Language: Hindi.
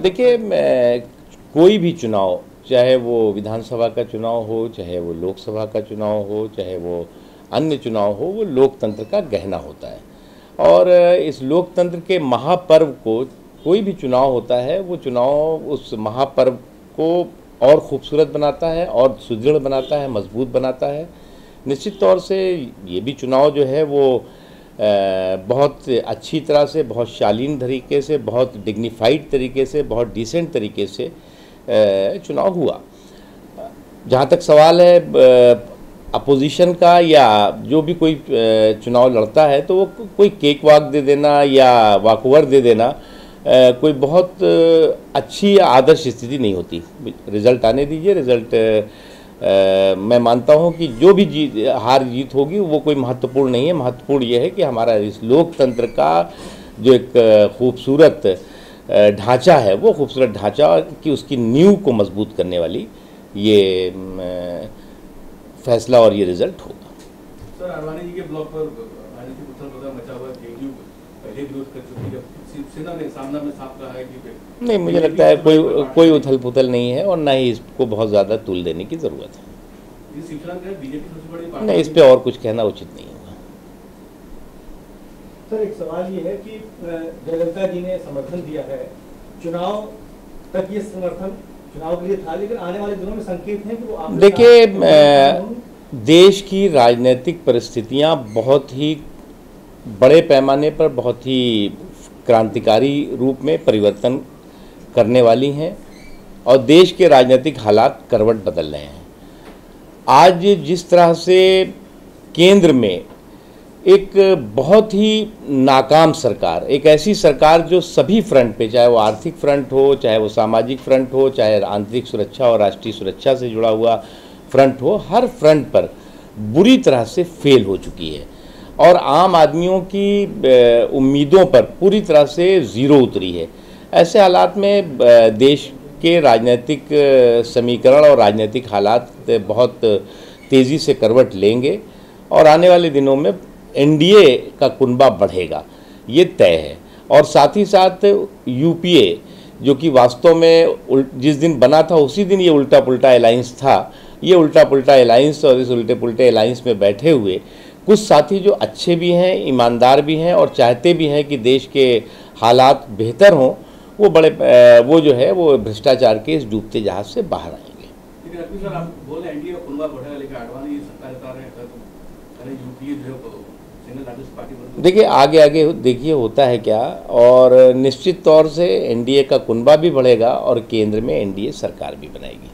देखिए, कोई भी चुनाव, चाहे वो विधानसभा का चुनाव हो, चाहे वो लोकसभा का चुनाव हो, चाहे वो अन्य चुनाव हो, वो लोकतंत्र का गहना होता है। और इस लोकतंत्र के महापर्व को, कोई भी चुनाव होता है, वो चुनाव उस महापर्व को और खूबसूरत बनाता है, और सुदृढ़ बनाता है, मजबूत बनाता है। निश्चित तौर से ये भी चुनाव जो है वो बहुत अच्छी तरह से, बहुत शालीन तरीके से, बहुत डिग्निफाइड तरीके से, बहुत डिसेंट तरीके से चुनाव हुआ। जहाँ तक सवाल है अपोजिशन का, या जो भी कोई चुनाव लड़ता है, तो वो कोई केक वाक दे देना या वाकओवर दे देना कोई बहुत अच्छी आदर्श स्थिति नहीं होती। रिज़ल्ट आने दीजिए। रिज़ल्ट मैं मानता हूं कि जो भी हार जीत होगी वो कोई महत्वपूर्ण नहीं है। महत्वपूर्ण ये है कि हमारा इस लोकतंत्र का जो एक खूबसूरत ढांचा है, वो खूबसूरत ढांचा कि उसकी नींव को मजबूत करने वाली ये फैसला और ये रिजल्ट होगा। सर, आडवाणी जी के ब्लॉक पर राजनीतिक उथल-पुथल मचा हुआ है। जेडीयू पहले विरोध कर चुकी है, शिवसेना ने सामना में साफ कहा है कि नहीं, मुझे लगता है कोई उथल पुथल नहीं है, और ना ही इसको बहुत ज़्यादा तूल देने की ज़रूरत है। बीजेपी सबसे बड़ी पार्टी नहीं, इस पे और कुछ कहना उचित नहीं होगा। सर, एक सवाल ये है कि जयललिता जी ने समर्थन दिया है, चुनाव तक ये समर्थन चुनाव के लिए था, लेकिन आने वाले दिनों में संकेत है कि वो देखिए, देश की राजनीतिक परिस्थितियां बहुत ही बड़े पैमाने पर, बहुत ही क्रांतिकारी रूप में परिवर्तन करने वाली हैं, और देश के राजनीतिक हालात करवट बदल रहे हैं। आज जिस तरह से केंद्र में एक बहुत ही नाकाम सरकार, एक ऐसी सरकार जो सभी फ्रंट पे, चाहे वो आर्थिक फ्रंट हो, चाहे वो सामाजिक फ्रंट हो, चाहे आंतरिक सुरक्षा और राष्ट्रीय सुरक्षा से जुड़ा हुआ फ्रंट हो, हर फ्रंट पर बुरी तरह से फेल हो चुकी है, और आम आदमियों की उम्मीदों पर पूरी तरह से ज़ीरो उतरी है। ऐसे हालात में देश के राजनीतिक समीकरण और राजनीतिक हालात बहुत तेज़ी से करवट लेंगे, और आने वाले दिनों में एनडीए का कुनबा बढ़ेगा, ये तय है। और साथ ही साथ यूपीए, जो कि वास्तव में जिस दिन बना था उसी दिन ये उल्टा पुल्टा अलायंस था, ये उल्टा पुल्टा अलायंस, और इस उल्टे पुल्टे अलायंस में बैठे हुए कुछ साथी जो अच्छे भी हैं, ईमानदार भी हैं, और चाहते भी हैं कि देश के हालात बेहतर हों, वो जो है वो भ्रष्टाचार के इस डूबते जहाज से बाहर आएंगे। लेकिन सर, आप बोल रहे एनडीए कुनबा बढ़ेगा, लेकिन आडवाणी सरकार बता रहे हैं यूपीए जो सिंगल लार्जेस्ट पार्टी बन। देखिए, आगे देखिए होता है क्या, और निश्चित तौर से एनडीए का कुनबा भी बढ़ेगा और केंद्र में एनडीए सरकार भी बनाएगी।